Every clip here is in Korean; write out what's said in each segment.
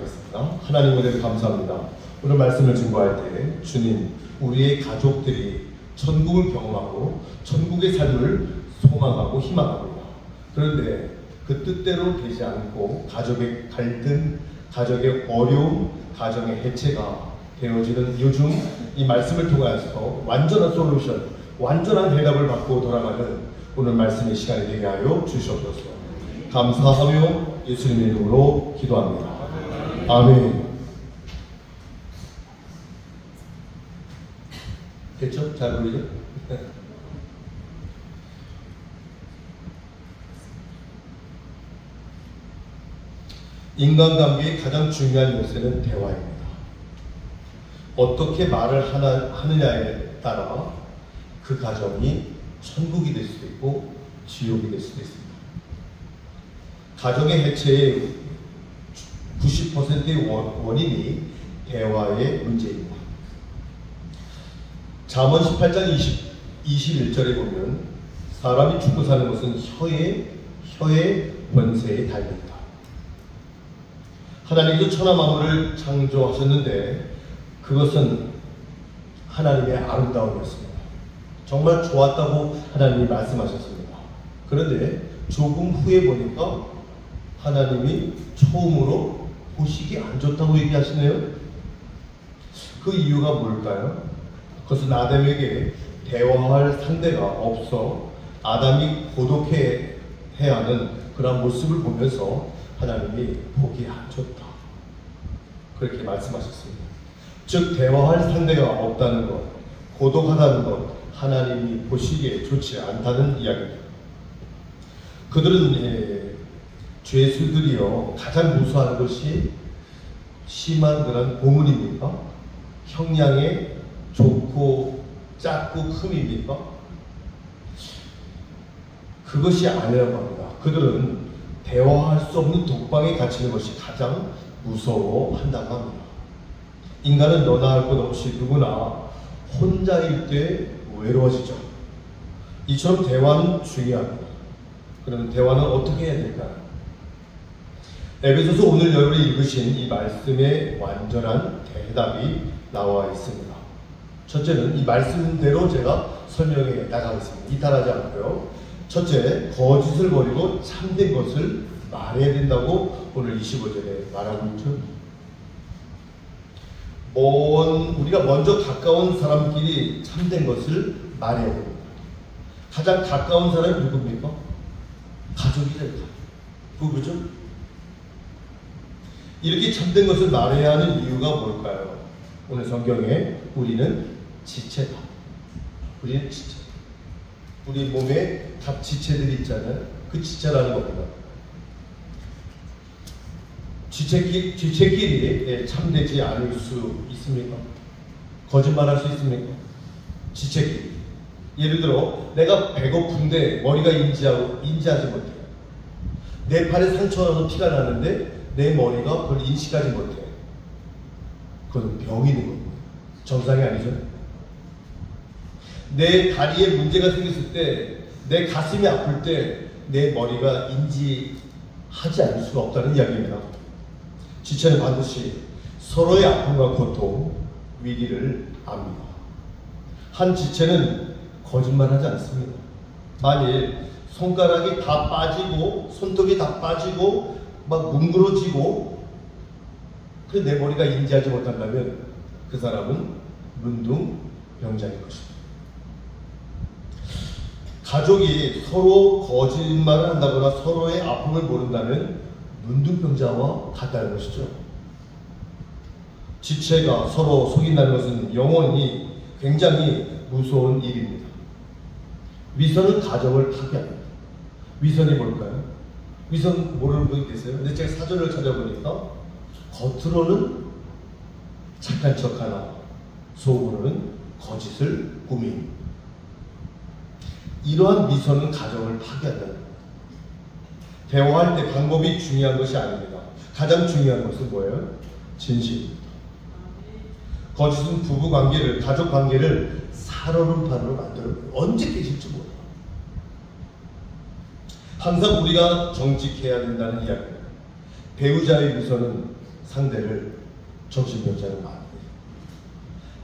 기도하겠습니다. 하나님 은혜 감사합니다. 오늘 말씀을 증거할 때 주님, 우리의 가족들이 천국을 경험하고 천국의 삶을 소망하고 희망합니다. 그런데 그 뜻대로 되지 않고 가족의 갈등, 가족의 어려움, 가정의 해체가 되어지는 요즘 이 말씀을 통해서 완전한 솔루션, 완전한 대답을 받고 돌아가는 오늘 말씀의 시간이 되게 하여 주시옵소서. 감사하며 예수님의 이름으로 기도합니다. 아멘. 됐죠? 잘 보이죠? 인간관계의 가장 중요한 요소는 대화입니다. 어떻게 말을 하느냐에 따라 그 가정이 천국이 될 수도 있고 지옥이 될 수도 있습니다. 가정의 해체의 90%의 원인이 대화의 문제입니다. 잠언 18장 21절에 보면 사람이 죽고 사는 것은 혀의 권세에 달려있다. 하나님께서 천하 만물을 창조하셨는데 그것은 하나님의 아름다움이었습니다. 정말 좋았다고 하나님이 말씀하셨습니다. 그런데 조금 후에 보니까 하나님이 처음으로 보시기 안 좋다고 얘기하시네요. 그 이유가 뭘까요? 그것은 아담에게 대화할 상대가 없어 아담이 고독해야 하는 그런 모습을 보면서 하나님이 보기 안 좋다, 그렇게 말씀하셨습니다. 즉 대화할 상대가 없다는 것, 고독하다는 것, 하나님이 보시기에 좋지 않다는 이야기입니다. 그들은 죄수들이요 가장 무서워하는 것이 심한 그런 고문입니까? 형량의 좋고 작고 큼입니까? 그것이 아니라고 합니다. 그들은 대화할 수 없는 독방에 갇히는 것이 가장 무서워한다고 합니다. 인간은 너나 할 것 없이 누구나 혼자일 때 외로워지죠. 이처럼 대화는 중요합니다. 그러면 대화는 어떻게 해야 될까요? 에베소서 오늘 여러분이 읽으신 이 말씀에 완전한 대답이 나와 있습니다. 첫째는 이 말씀대로 제가 설명해 나가겠습니다. 이탈하지 않고요. 첫째, 거짓을 버리고 참된 것을 말해야 된다고 오늘 25절에 말하고 있죠. 우리가 먼저 가까운 사람끼리 참된 것을 말해야 됩니다. 가장 가까운 사람이 누굽니까? 가족이죠. 부부죠. 이렇게 참된 것을 말해야 하는 이유가 뭘까요? 오늘 성경에 우리는 지체다. 우리는 지체. 우리 몸에 각 지체들이 있잖아요. 그 지체라는 겁니다. 지체끼리 참되지 않을 수 있습니까? 거짓말할 수 있습니까? 지체끼리. 예를 들어 내가 배고픈데 머리가 인지하지 못해요. 내 팔에 상처가 나서 피가 나는데 내 머리가 그걸 인식하지 못해요. 그건 병이 있는 겁니다. 정상이 아니죠. 내 다리에 문제가 생겼을 때, 내 가슴이 아플 때 내 머리가 인지하지 않을 수가 없다는 이야기입니다. 지체는 반드시 서로의 아픔과 고통, 위기를 압니다. 한 지체는 거짓말하지 않습니다. 만일 손가락이 다 빠지고 손톱이 다 빠지고 막 뭉그러지고 내 머리가 인지하지 못한다면 그 사람은 문둥병자일 것입니다. 가족이 서로 거짓말을 한다거나 서로의 아픔을 모른다면 문둥병자와 같다는 것이죠. 지체가 서로 속인다는 것은 영원히 굉장히 무서운 일입니다. 위선은 가정을 파괴합니다. 위선이 뭘까요? 위선 모르는 분이 계세요? 근데 제가 사전을 찾아보니까 겉으로는 착한 척하나 속으로는 거짓을 꾸밉니다. 이러한 미선은 가정을 파괴한다. 대화할 때 방법이 중요한 것이 아닙니다. 가장 중요한 것은 뭐예요? 진실입니다. 거짓은 부부 관계를, 가족 관계를 살얼음판으로 만들어요. 언제 깨질지 몰라요. 항상 우리가 정직해야 된다는 이야기입니다. 배우자의 미소는 상대를 정신병자로 만듭니다.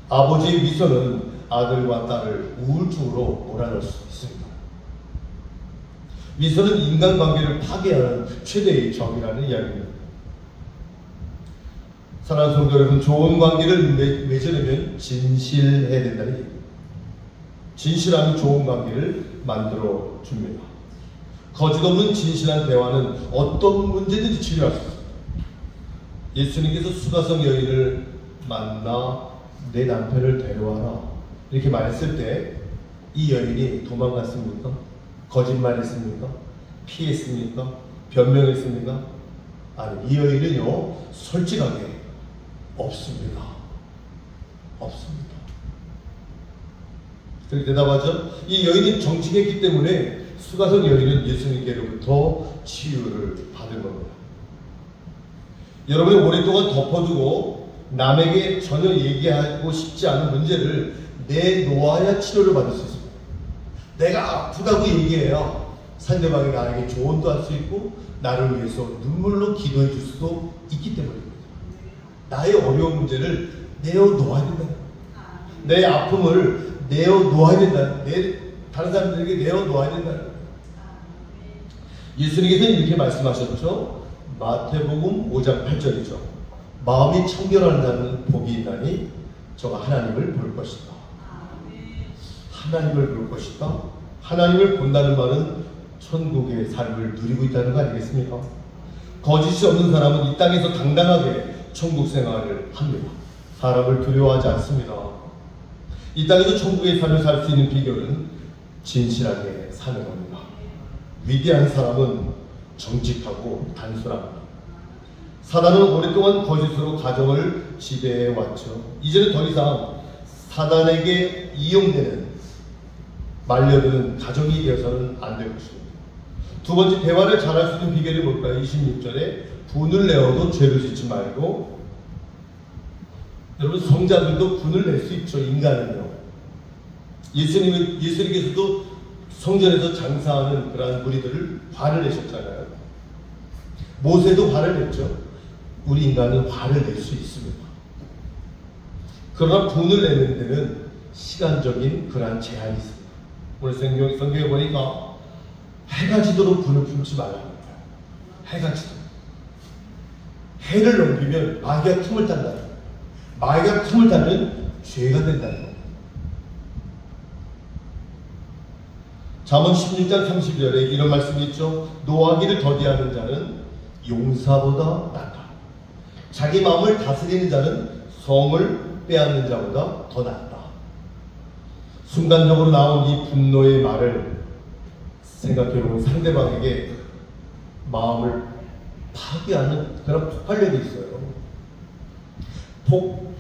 아버지의 미소는 아들과 딸을 우울증으로 몰아넣을 수 있습니다. 미소는 인간관계를 파괴하는 최대의 적이라는 이야기입니다. 사랑하는 성도 여러분, 좋은 관계를 맺으려면 진실해야 된다는 얘기입니다. 진실함이 좋은 관계를 만들어 줍니다. 거짓 없는 진실한 대화는 어떤 문제든지 치료할 수 있습니다. 예수님께서 수가성 여인을 만나 내 남편을 데려와라 이렇게 말했을 때 이 여인이 도망갔습니까? 거짓말했습니까? 피했습니까? 변명했습니까? 아니, 이 여인은요 솔직하게 없습니다. 없습니다. 그렇게 대답하죠. 이 여인이 정직했기 때문에 수가성 여인은 예수님께로부터 치유를 받은 겁니다. 여러분이 오랫동안 덮어두고 남에게 전혀 얘기하고 싶지 않은 문제를 내놓아야 치료를 받을 수 있습니다. 내가 아프다고 얘기해야 상대방이 나에게 조언도 할 수 있고 나를 위해서 눈물로 기도해 줄 수도 있기 때문입니다. 나의 어려운 문제를 내어놓아야 된다. 내 아픔을 내어놓아야 된다. 다른 사람들에게 내어놓아야 된다. 예수님께서는 이렇게 말씀하셨죠. 마태복음 5장 8절이죠. 마음이 청결한 자는 복이 있나니 저가 하나님을 볼 것이다. 하나님을 볼 것이다. 하나님을 본다는 말은 천국의 삶을 누리고 있다는 거 아니겠습니까? 거짓이 없는 사람은 이 땅에서 당당하게 천국 생활을 합니다. 사람을 두려워하지 않습니다. 이 땅에서 천국의 삶을 살 수 있는 비결은 진실하게 사는 겁니다. 위대한 사람은 정직하고 단순합니다. 사단은 오랫동안 거짓으로 가정을 지배해 왔죠. 이제는 더 이상 사단에게 이용되는 말려드는 가정이 되어서는 안 될 것입니다. 두 번째, 대화를 잘할 수 있는 비결이 뭘까요? 26절에 분을 내어도 죄를 짓지 말고. 여러분, 성자들도 분을 낼 수 있죠. 인간은요. 예수님께서도 성전에서 장사하는 그러한 무리들을 화를 내셨잖아요. 모세도 화를 냈죠. 우리 인간은 화를 낼 수 있습니다. 그러나 분을 내는 데는 시간적인 그러한 제한이 있습니다. 오늘 성경에 보니까 해가 지도록 분을 품지 말라고 합니다. 해가 지도록. 해를 넘기면 마귀가 틈을 탄다. 마귀가 틈을 타면 죄가 된다는 겁니다. 잠언 16장 30절에 이런 말씀이 있죠. 노하기를 더디하는 자는 용사보다 낫다. 자기 마음을 다스리는 자는 성을 빼앗는 자보다 더 낫다. 순간적으로 나온 이 분노의 말을 생각해보면 상대방에게 마음을 파괴하는 그런 폭발력이 있어요.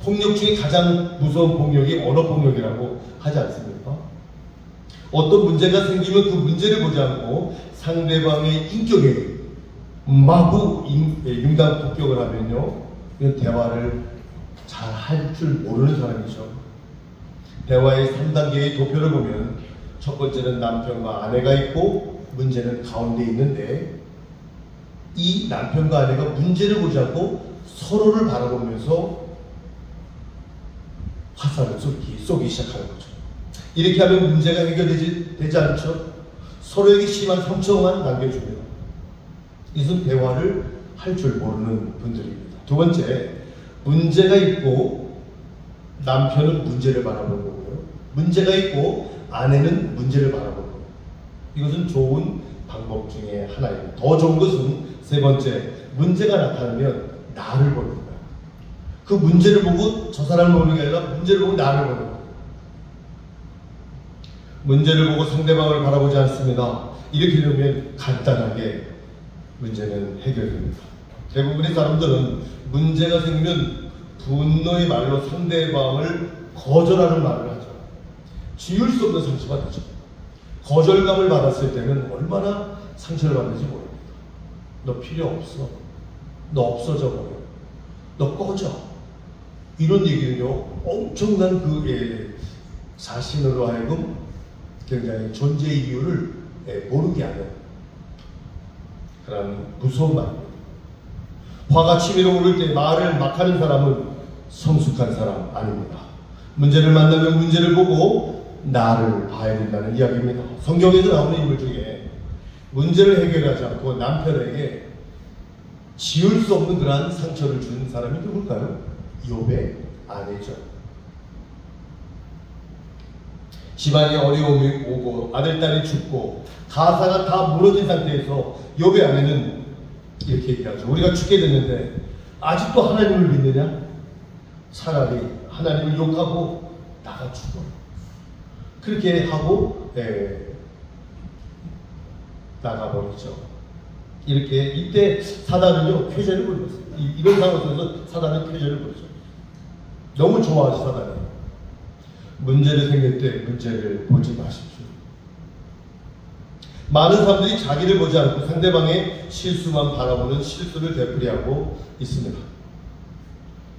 폭력 중에 가장 무서운 폭력이 언어폭력이라고 하지 않습니까? 어떤 문제가 생기면 그 문제를 보지 않고 상대방의 인격에 마구 융단 폭격을 하면요, 이건 대화를 잘 할 줄 모르는 사람이죠. 대화의 3단계의 도표를 보면 첫 번째는 남편과 아내가 있고 문제는 가운데 있는데, 이 남편과 아내가 문제를 보지 않고 서로를 바라보면서 화살을 쏘기 시작하는 거죠. 이렇게 하면 문제가 해결되지 않죠. 서로에게 심한 상처만 남겨줍니다. 이것은 대화를 할 줄 모르는 분들입니다. 두 번째, 문제가 있고 남편은 문제를 바라보는 거고요. 문제가 있고 아내는 문제를 바라보는 거예요. 이것은 좋은 방법 중에 하나입니다. 더 좋은 것은 세 번째, 문제가 나타나면 나를 보는 거예요. 그 문제를 보고 저 사람을 보는 게 아니라 문제를 보고 나를 보는 거예요. 문제를 보고 상대방을 바라보지 않습니다. 이렇게 되면 간단하게 문제는 해결됩니다. 대부분의 사람들은 문제가 생기면 분노의 말로 상대방을 거절하는 말을 하죠. 지울 수 없는 상처가 되죠. 거절감을 받았을 때는 얼마나 상처를 받는지 모릅니다. 너 필요 없어. 너 없어져 버려. 너 꺼져. 이런 얘기는요, 엄청난 자신으로 하여금 굉장히 존재의 이유를 모르게 하는 그런 무서운 말입니다. 화가 치밀어 오를 때 말을 막 하는 사람은 성숙한 사람 아닙니다. 문제를 만나면 문제를 보고 나를 봐야 된다는 이야기입니다. 성경에서 나오는 인물 중에 문제를 해결하지 않고 남편에게 지울 수 없는 그러한 상처를 준 사람이 누굴까요? 욥의 아내죠. 집안에 어려움이 오고 아들딸이 죽고 가사가 다 무너진 상태에서 욥의 아내는 이렇게 얘기하죠. 우리가 죽게 됐는데 아직도 하나님을 믿느냐? 차라리 하나님을 욕하고 나가 죽어. 그렇게 하고 나가버리죠. 이렇게 이때 사단은요 쾌재를 부렸어요. 이런 상황에서 사단은 쾌재를 부르죠. 너무 좋아하지 사단이. 문제를 생길 때 문제를 보지 마십시오. 많은 사람들이 자기를 보지 않고 상대방의 실수만 바라보는 실수를 되풀이하고 있습니다.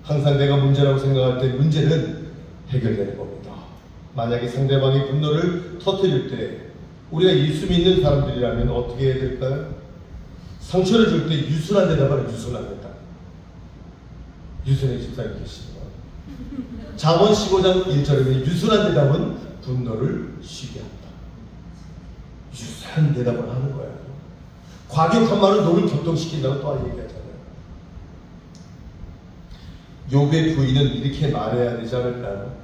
항상 내가 문제라고 생각할 때 문제는 해결되는 겁니다. 만약에 상대방의 분노를 터뜨릴 때 우리가 예수 믿는 사람들이라면 어떻게 해야 될까요? 상처를 줄 때 유순한 대답을 유순한 대답. 유순의 집사님 계십니다. 잠언 15장 1절에 유순한 대답은 분노를 쉬게 한다. 유순한 대답을 하는 거야. 과격한 말은 너를 격동시킨다고 또 얘기하잖아요. 욥의 부인은 이렇게 말해야 되지 않을까요?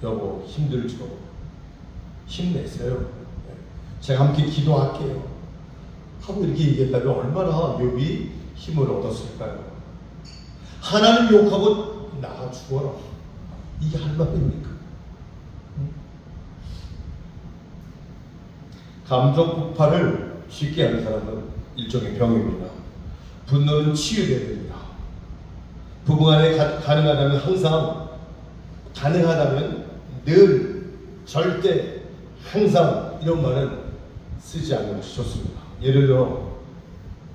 여보 힘들죠. 힘내세요. 제가 함께 기도할게요. 하고 이렇게 얘기했다면 얼마나 욥이 힘을 얻었을까요? 하나님 욕하고 나가 죽어라. 이게 할 말입니까? 감정 폭발을 쉽게 하는 사람은 일종의 병입니다. 분노는 치유돼야 됩니다. 부부간에 가능하다면 항상 가능하다면 늘 절대 항상 이런 말은 쓰지 않는 것이 좋습니다. 예를 들어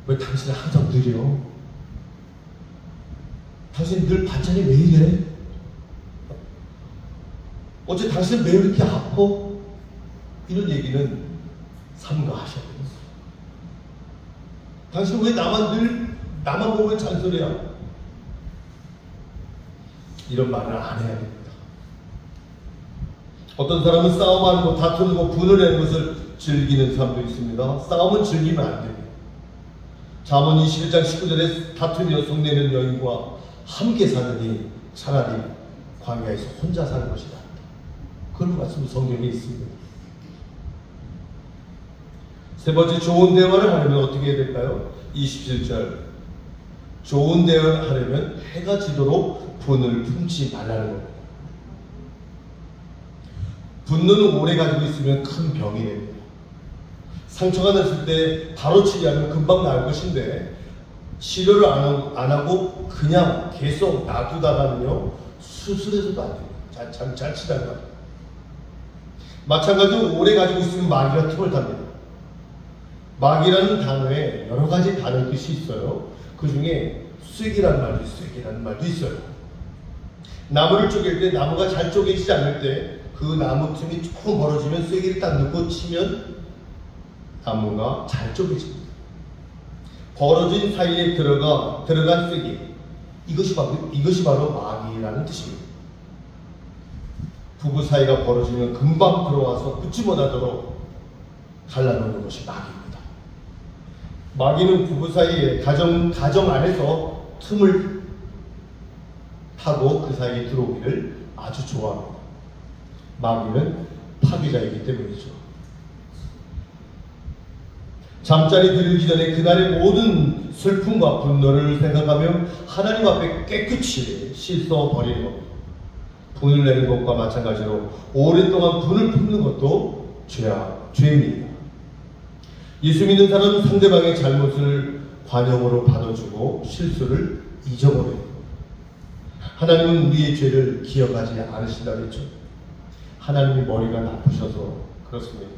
왜 당신은 항상 느려? 당신 늘 반찬이 왜 이래? 어째 당신은 왜 이렇게 아파? 이런 얘기는 삼가하셔야 됩니다. 당신은 왜 나만 보면 잔소리야? 이런 말을 안 해야 됩니다. 어떤 사람은 싸움하는 거, 다투는 거, 분을 내는 것을 즐기는 사람도 있습니다. 싸움은 즐기면 안 됩니다. 잠언 21장 19절에 다투며 속내는 여인과 함께 사느니 차라리 광야에서 혼자 사는 것이다. 그런 말씀 성경에 있습니다. 세 번째, 좋은 대화를 하려면 어떻게 해야 될까요? 27절. 좋은 대화를 하려면 해가 지도록 분을 품지 말라는 겁니다. 분노는 오래 가지고 있으면 큰 병이 됩니다. 상처가 났을 때 바로 치료하면 금방 나을 것인데 치료를 안 하고 그냥 계속 놔두다가는요 수술해서도 안 됩니다. 잘 치다가 마찬가지로 오래 가지고 있으면 마귀가 틈을 탑니다. 마귀라는 단어에 여러 가지 다른 뜻이 있어요. 그 중에 쐐기라는 말도 있어요. 나무를 쪼갤 때 나무가 잘 쪼개지지 않을 때 그 나무 틈이 조금 벌어지면 쐐기를 딱 넣고 치면 나무가 잘 쪼개집니다. 벌어진 사이에 들어간 쐐기, 이것이 바로 마귀라는 뜻입니다. 부부 사이가 벌어지면 금방 들어와서 붙지 못하도록 갈라놓는 것이 마귀입니다. 마귀는 부부 사이에 가정 안에서 틈을 타고 그 사이에 들어오기를 아주 좋아합니다. 마귀는 파괴자이기 때문이죠. 잠자리 들기 전에 그날의 모든 슬픔과 분노를 생각하며 하나님 앞에 깨끗이 씻어버리는 겁니다. 분을 내는 것과 마찬가지로 오랫동안 분을 품는 것도 죄입니다. 예수 믿는 사람은 상대방의 잘못을 관용으로 받아주고 실수를 잊어버려요. 하나님은 우리의 죄를 기억하지 않으신다고 했죠. 하나님이 머리가 나쁘셔서 그렇습니다.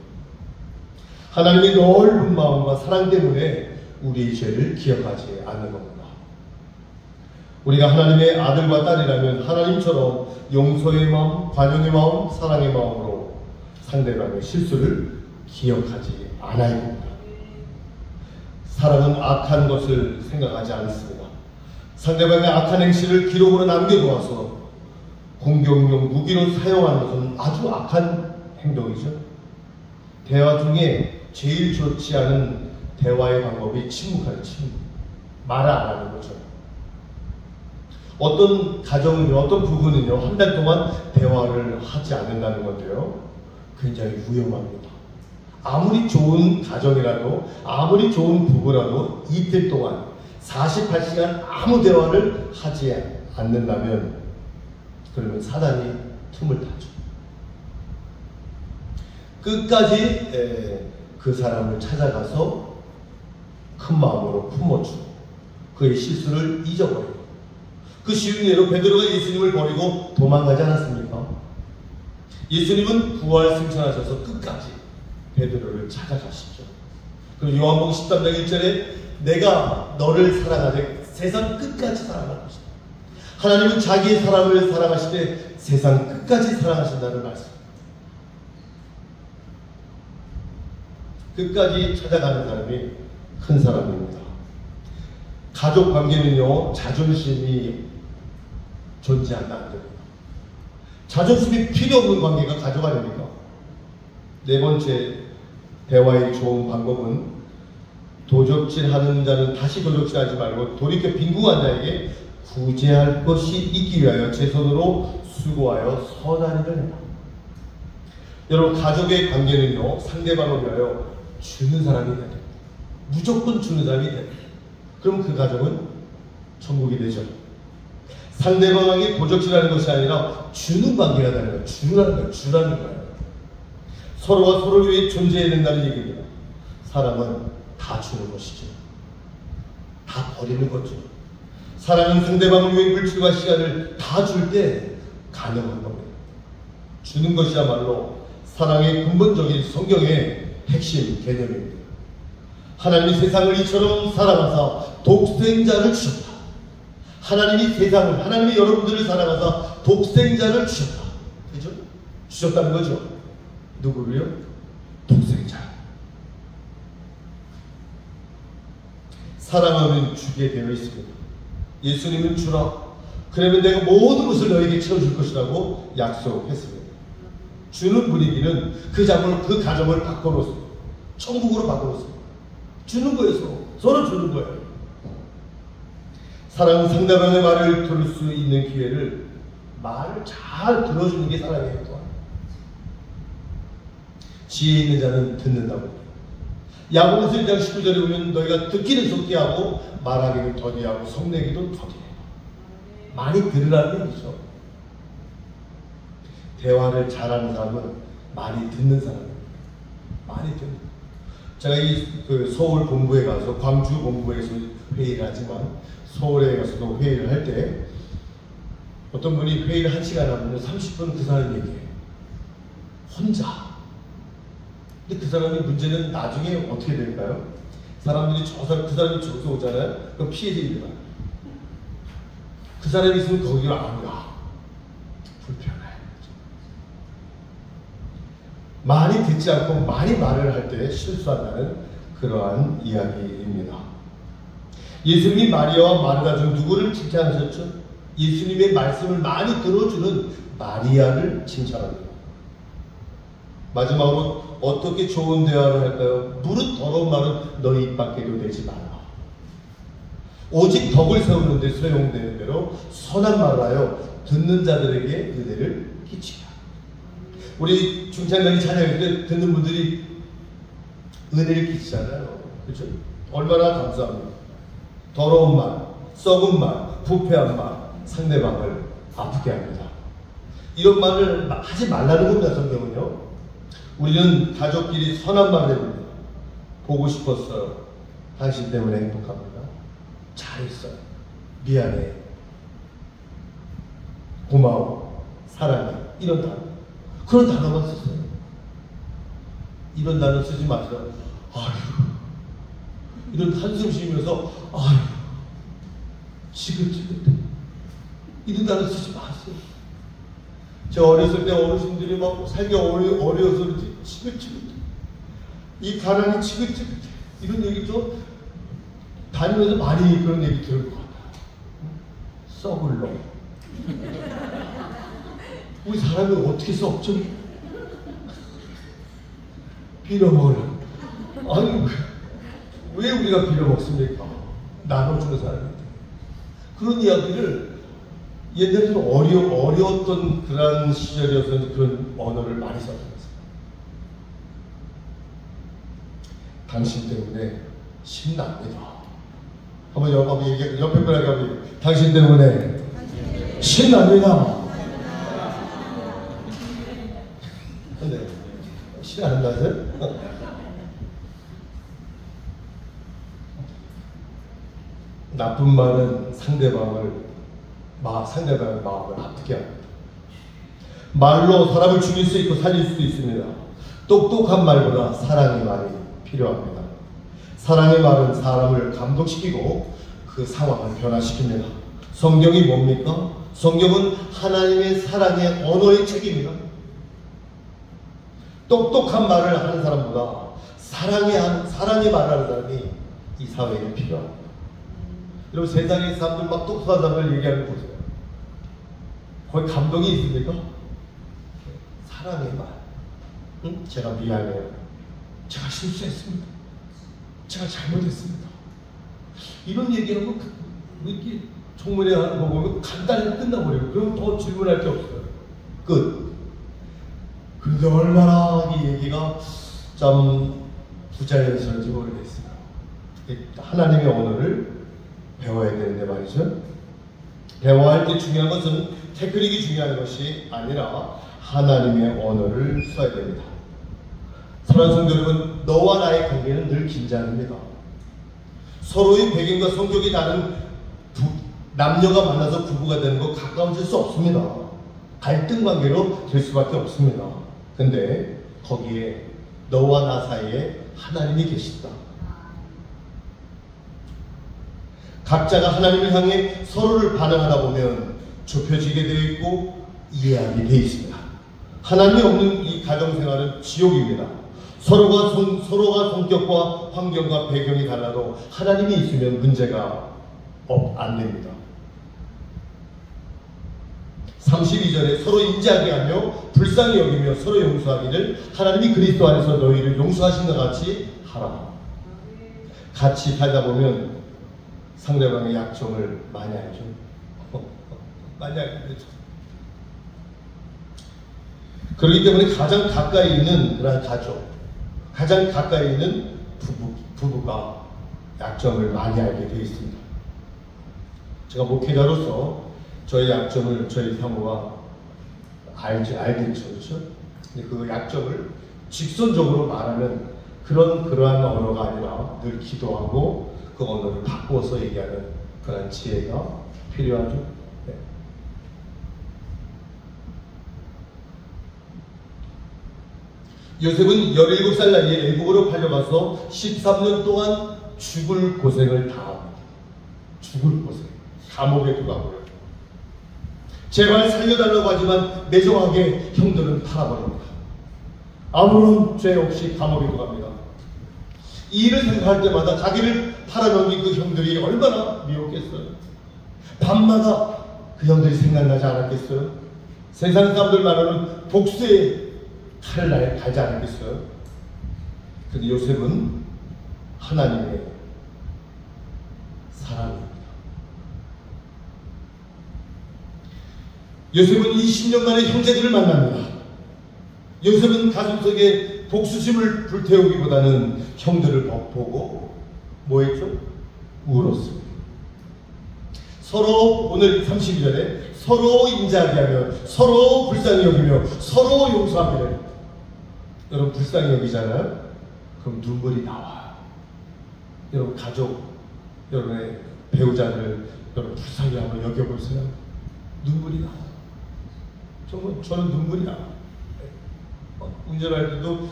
하나님의 넓은 마음과 사랑 때문에 우리의 죄를 기억하지 않는 겁니다. 우리가 하나님의 아들과 딸이라면 하나님처럼 용서의 마음, 관용의 마음, 사랑의 마음으로 상대방의 실수를 기억하지 않아야 합니다. 사랑은 악한 것을 생각하지 않습니다. 상대방의 악한 행실을 기록으로 남겨놓아서 공격용 무기로 사용하는 것은 아주 악한 행동이죠. 대화 중에 제일 좋지 않은 대화의 방법이 침묵하는 침묵. 말을 안 하는 거죠. 어떤 가정은요, 어떤 부부는요, 한 달 동안 대화를 하지 않는다는 건데요. 굉장히 위험합니다. 아무리 좋은 가정이라도, 아무리 좋은 부부라도 이틀 동안 48시간 아무 대화를 하지 않는다면 그러면 사단이 틈을 타죠. 끝까지 그 사람을 찾아가서 큰 마음으로 품어주고 그의 실수를 잊어버리고 그 쉬운 예로 베드로가 예수님을 버리고 도망가지 않았습니까? 예수님은 부활 승천하셔서 끝까지 베드로를 찾아가시죠. 그리고 요한복음 13장 1절에 내가 너를 사랑하되 세상 끝까지 사랑할 것이다. 하나님은 자기의 사람을 사랑하실 때 세상 끝까지 사랑하신다는 말씀. 끝까지 찾아가는 사람이 큰 사람입니다. 가족 관계는요, 자존심이 존재한다 안 됩니다. 자존심이 필요 없는 관계가 가족 아닙니까? 네 번째 대화의 좋은 방법은 도적질하는 자는 다시 도적질하지 말고 돌이켜 빈궁한 자에게 구제할 것이 있기 위하여 제 손으로 수고하여 선한 일을 해라. 여러분, 가족의 관계는요, 상대방을 위하여 주는 사람이 돼야 됩니다. 무조건 주는 사람이 돼야 됩니다. 그럼 그 가족은 천국이 되죠. 상대방에게 도적질하는 것이 아니라 주는 관계가 되는 거예요. 주라는 거예요. 서로가 서로를 위해 존재해야 된다는 얘기입니다. 사랑은 다 주는 것이죠. 다 버리는 거죠. 사랑은 상대방을 위해 물질과 시간을 다 줄 때 가능한 겁니다. 주는 것이야말로 사랑의 근본적인 성경의 핵심 개념입니다. 하나님이 세상을 이처럼 사랑하사 독생자를 주셨다. 하나님이 여러분들을 사랑하사 독생자를 주셨다. 그죠? 주셨다는 거죠. 누구를요? 독생자. 사랑하면 주게 되어 있습니다. 예수님은 주라. 그러면 내가 모든 것을 너에게 채워줄 것이라고 약속했습니다. 주는 분위기는 그 가정을 바꿔놓습니다. 천국으로 바꿔놓습니다. 주는 거예요. 서로 주는 거예요. 사랑은 상대방의 말을 들을 수 있는 기회를 말을 잘 들어주는 게 사랑이에요. 또한 지혜 있는 자는 듣는다고. 야고보서 1장 19절에 보면 너희가 듣기는 적게 하고 말하기는 더디하고 성내기도 더디해. 많이 들으라는 얘기죠. 대화를 잘하는 사람은 많이 듣는 사람입니다. 많이 듣는. 제가 서울 본부에 가서 광주 본부에서 회의를 하지만 서울에 가서도 회의를 할 때 어떤 분이 회의를 1시간 하면 30분 그 사람 얘기해요. 혼자. 근데 그 사람이 문제는 나중에 어떻게 될까요? 사람들이 그 사람이 저기서 오잖아요. 그럼 피해자입니다. 그 사람이 있으면 거기가 안 가. 불편해. 많이 듣지 않고 많이 말을 할 때 실수한다는 그러한 이야기입니다. 예수님이 마리아와 마르다 중 누구를 칭찬하셨죠? 예수님의 말씀을 많이 들어주는 마리아를 칭찬합니다. 마지막으로 어떻게 좋은 대화를 할까요? 무릇 더러운 말은 너희 입 밖에도 내지 마라. 오직 덕을 세우는 데 소용되는 대로 선한 말을 하여 듣는 자들에게 은혜를 끼치라. 우리 중창단이 찬양할 때 듣는 분들이 은혜를 끼치잖아요. 그렇죠? 얼마나 감사합니다. 더러운 말, 썩은 말, 부패한 말, 상대방을 아프게 합니다. 이런 말을 하지 말라는 겁니다. 성경은요. 우리는 가족끼리 선한 말을 해봅니다. 보고 싶었어요. 당신 때문에 행복합니다. 잘했어요. 미안해. 고마워. 사랑해. 이런 단어. 그런 단어만 썼어요. 이런 단어 쓰지 마세요. 아휴. 이런 한숨 쉬면서 아휴. 지긋지긋해. 이런 단어 쓰지 마세요. 제가 어렸을 때 어르신들이 막 살기 어려워서 그런지 지긋지긋해. 이 가난이 지긋지긋해. 이런 얘기 좀 다니면서 많이 그런 얘기 들을 것 같아요. 썩을 놈. 우리 사람이 어떻게 썩죠? 빌어먹으려. 아니, 왜 우리가 빌어먹습니까? 나눠주는 사람인데. 그런 이야기를 옛날에는 어려웠던 그런 시절이어서 그런 언어를 많이 썼습니다. 당신 때문에 신납니다. 한번 옆에 분에게 한번 당신 때문에 신납니다. 근데 신 안 나세요? 나쁜 말은 상대방의 마음을 아프게 합니다. 말로 사람을 죽일 수 있고 살릴 수도 있습니다. 똑똑한 말보다 사랑의 말이 필요합니다. 사랑의 말은 사람을 감동시키고 그 상황을 변화시킵니다. 성경이 뭡니까? 성경은 하나님의 사랑의 언어의 책입니다. 똑똑한 말을 하는 사람보다 사랑의 말을 하는 사람이 이 사회에 필요합니다. 여러분, 세상의 사람들 막 똑똑한 사람을 얘기하는 거 보세요. 거기 감동이 있습니까? 사랑의 말. 응? 제가 미안해요. 제가 실수했습니다. 제가 잘못했습니다. 이런 얘기하면 이렇게 청문회 하는 거 보면 간단히 끝나버려요. 그럼 더 질문할 게 없어요. 끝. 그런데 얼마나 이 얘기가 참 부자연스러운지 모르겠어요. 하나님의 언어를 배워야 되는데 말이죠. 배워야 할 때 중요한 것은 테크닉이 중요한 것이 아니라 하나님의 언어를 써야 됩니다. 사랑하는 성도 여러분, 너와 나의 관계는 늘 긴장입니다. 서로의 배경과 성격이 다른 남녀가 만나서 부부가 되는 거 가까워질 수 없습니다. 갈등 관계로 될 수밖에 없습니다. 근데 거기에 너와 나 사이에 하나님이 계시다. 각자가 하나님을 향해 서로를 반응하다 보면 좁혀지게 되어 있고 이해하게 되어 있습니다. 하나님이 없는 이 가정생활은 지옥입니다. 서로가 성격과 환경과 배경이 달라도 하나님이 있으면 문제가 안 됩니다. 32절에 서로 인자하게 하며 불쌍히 여기며 서로 용서하기를 하나님이 그리스도 안에서 너희를 용서하신 것 같이 하라. 같이 살다 보면 상대방의 약점을 많이 알죠. 많이 알게 되죠. 그렇기 때문에 가장 가까이 있는 그런 가족, 가장 가까이 있는 부부가 약점을 많이 알게 되어 있습니다. 제가 목회자로서 저의 약점을 저희 사모가 알겠죠. 그렇죠? 근데 그 약점을 직선적으로 말하는 그러한 언어가 아니라 늘 기도하고 그 언어를 바꾸어서 얘기하는 그런 지혜가 필요하죠. 네. 요셉은 17살 나이에 애국으로 팔려가서 13년 동안 죽을 고생을 다합니다. 죽을 고생. 감옥에 들어가고요. 제발 살려달라고 하지만 매정하게 형들은 팔아버립니다. 아무런 죄 없이 감옥에 들어갑니다. 이 일을 생각할 때마다 자기를 팔아넘긴 그 형들이 얼마나 미웠겠어요. 밤마다 그 형들이 생각나지 않았겠어요. 세상 사람들 말로는 복수의 칼을 갈지 않았겠어요. 그런데 요셉은 하나님의 사랑입니다. 요셉은 20년 만에 형제들을 만납니다. 요셉은 가슴속에 복수심을 불태우기보다는 형들을 보고 뭐 했죠? 울었습니다. 서로 오늘 32절에 서로 인자하게 하며 서로 불쌍히 여기며 서로 용서하기를. 여러분 불쌍히 여기잖아요? 그럼 눈물이 나와요. 여러분 가족, 여러분의 배우자를 여러분 불쌍히 한번 여겨보세요. 눈물이 나와요. 저는 눈물이 나와요. 운전할 때도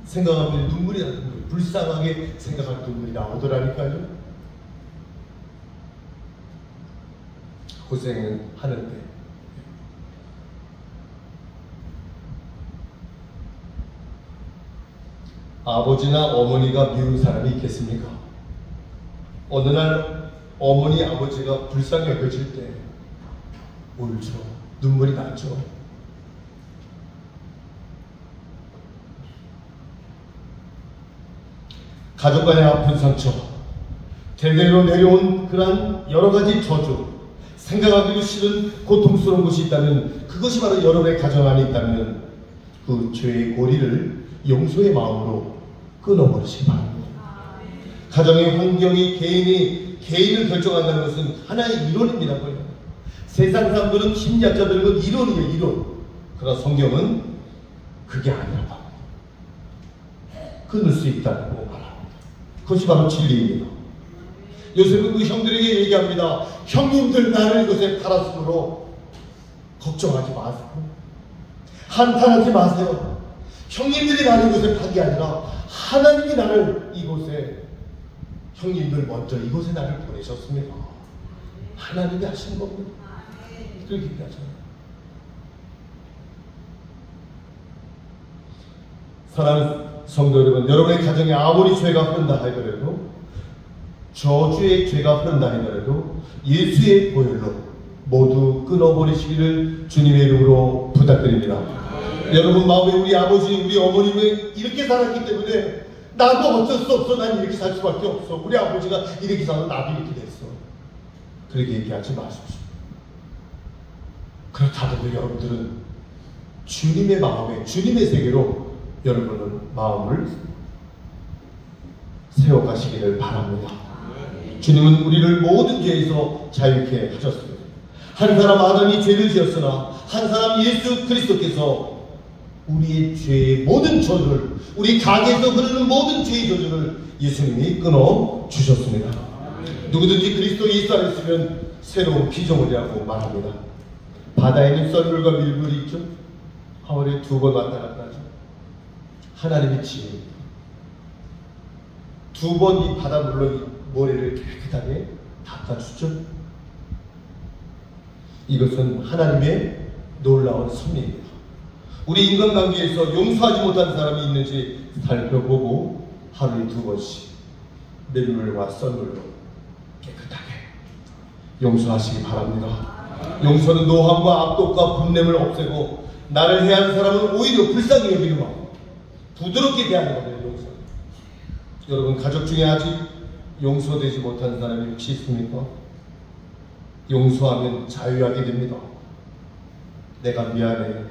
생각하면 눈물이 나는 거예요. 불쌍하게 생각할 눈물이 나오더라니까요. 고생을 하는데 아버지나 어머니가 미운 사람이 있겠습니까? 어느 날 어머니 아버지가 불쌍히 여겨질 때 울죠. 눈물이 나죠. 가족 간의 아픈 상처, 대대로 내려온 그러한 여러 가지 저주, 생각하기도 싫은 고통스러운 것이 있다면, 그것이 바로 여러분의 가정 안에 있다면 그 죄의 고리를 용서의 마음으로 끊어버리시기 바랍니다. 가정의 환경이 개인을 결정한다는 것은 하나의 이론입니다. 세상 사람들은 심리학자들은 이론이에요, 이론. 그러나 성경은 그게 아니라고 합니다. 끊을 수 있다고 말합니다. 그것이 바로 진리입니다. 요셉은 그 형들에게 얘기합니다. 형님들 나를 이곳에 팔았으므로 걱정하지 마세요. 한탄하지 마세요. 형님들이 나를 이곳에 판게 아니라 하나님이 나를 이곳에, 형님들 먼저 이곳에 나를 보내셨습니다. 하나님이 하신 겁니다. 그렇게 얘기하잖아요. 사랑하는 성도 여러분, 여러분의 가정에 아무리 죄가 흐른다 하더라도, 저주의 죄가 흐른다 하더라도 예수의 보혈로 모두 끊어버리시기를 주님의 이름으로 부탁드립니다. 여러분 마음에 우리 아버지, 우리 어머님이 이렇게 살았기 때문에 나도 어쩔 수 없어, 난 이렇게 살 수밖에 없어, 우리 아버지가 이렇게 살아 나도 이렇게 됐어, 그렇게 얘기하지 마십시오. 그렇다더라도 여러분들은 주님의 마음에, 주님의 세계로 여러분은 마음을 세워가시기를 바랍니다. 주님은 우리를 모든 죄에서 자유케 하셨습니다. 한 사람 아담이 죄를 지었으나 한 사람 예수 그리스도께서 우리의 죄의 모든 저주를, 우리 가게에서 흐르는 모든 죄의 저주를 예수님이 끊어 주셨습니다. 누구든지 그리스도 예수 안에 있으면 새로운 피조물이라고 말합니다. 바다에는 썰물과 밀물이 있죠. 하루에 2번 왔다 갔다 하죠. 하나님의 지혜입니다. 2번 이 바닷물로 이 모래를 깨끗하게 닦아주죠. 이것은 하나님의 놀라운 섭리입니다. 우리 인간관계에서 용서하지 못한 사람이 있는지 살펴보고 하루에 2번씩 밀물과 썰물로 깨끗하게 용서하시기 바랍니다. 용서는 노함과 악독과 분냄을 없애고 나를 해한 사람은 오히려 불쌍히 여기는 것, 부드럽게 대하는 거예요. 용서. 여러분 가족 중에 아직 용서되지 못한 사람이 혹시 있습니까? 용서하면 자유하게 됩니다. 내가 미안해.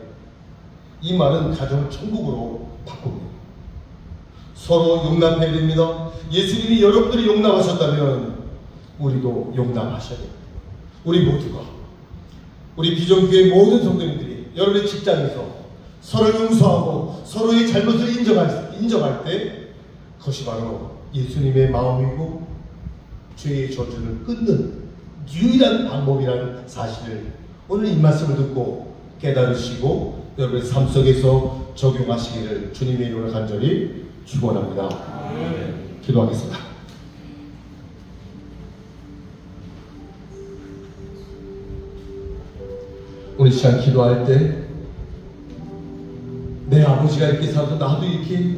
이 말은 가정을 천국으로 바꿉니다. 서로 용납해야 됩니다. 예수님이 여러분들이 용납하셨다면 우리도 용납하셔야 됩니다. 우리 모두가, 우리 비전교회 모든 성도님들이 여러분의 직장에서 서로 용서하고 서로의 잘못을 인정할 때 그것이 바로 예수님의 마음이고 죄의 저주를 끊는 유일한 방법이라는 사실을 오늘 이 말씀을 듣고 깨달으시고 여러분의 삶 속에서 적용하시기를 주님의 이름으로 간절히 축원합니다. 기도하겠습니다. 우리 시간 기도할 때 내 아버지가 이렇게 살아도 나도 이렇게,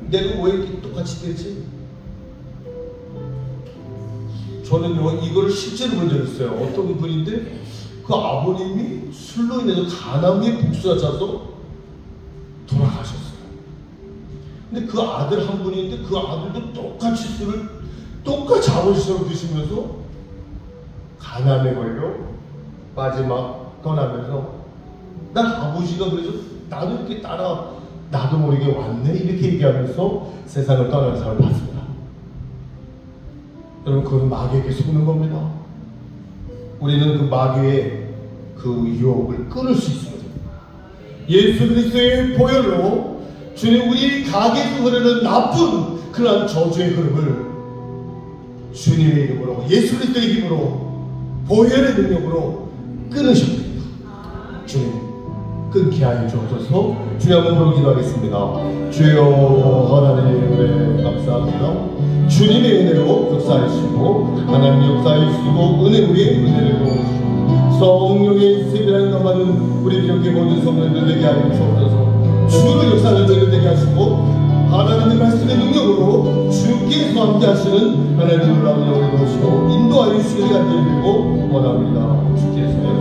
내가 왜 이렇게 똑같이 되지? 저는요 이거를 실제로 본 적이 있어요. 어떤 분인데 그 아버님이 술로 인해서 간암에 복수가 차서 돌아가셨어요. 근데 그 아들 한 분이 있는데 그 아들도 똑같이 술을 똑같이 아버지처럼 드시면서 간암에 걸려 마지막 떠나면서, 난 아버지가 그래서 나도 이렇게 따라 나도 모르게 왔네 이렇게 얘기하면서 세상을 떠나는 사람을 봤습니다. 여러분 그건 마귀에게 속는 겁니다. 우리는 그 마귀의 그 유혹을 끊을 수 있습니다. 예수 그리스도의 보혈로 주님 우리 가게에서 흐르는 나쁜 그러한 저주의 흐름을 주님의 이름으로, 예수 그리스도의 힘으로, 보혈의 능력으로 끊으십니다. 주님 끊게 하여 주옵소서. 주여 한번 부르고 기도하겠습니다. 주여 하나님 감사합니다. 주님의 은혜로 역사하시고 하나님 역사하시고 은혜 위에 은혜를 부으시고 성령의 세비라는 나만은 우리 비전교회 모든 성도들 되게 하여 주옵소서. 주의 역사를 저희들 되게 하시고 하나님의 말씀의 능력으로 주께서 함께 하시는 하나님의 놀라운 영을 보시고 인도하여 주시기를 간절히 빌고 원합니다. 주께서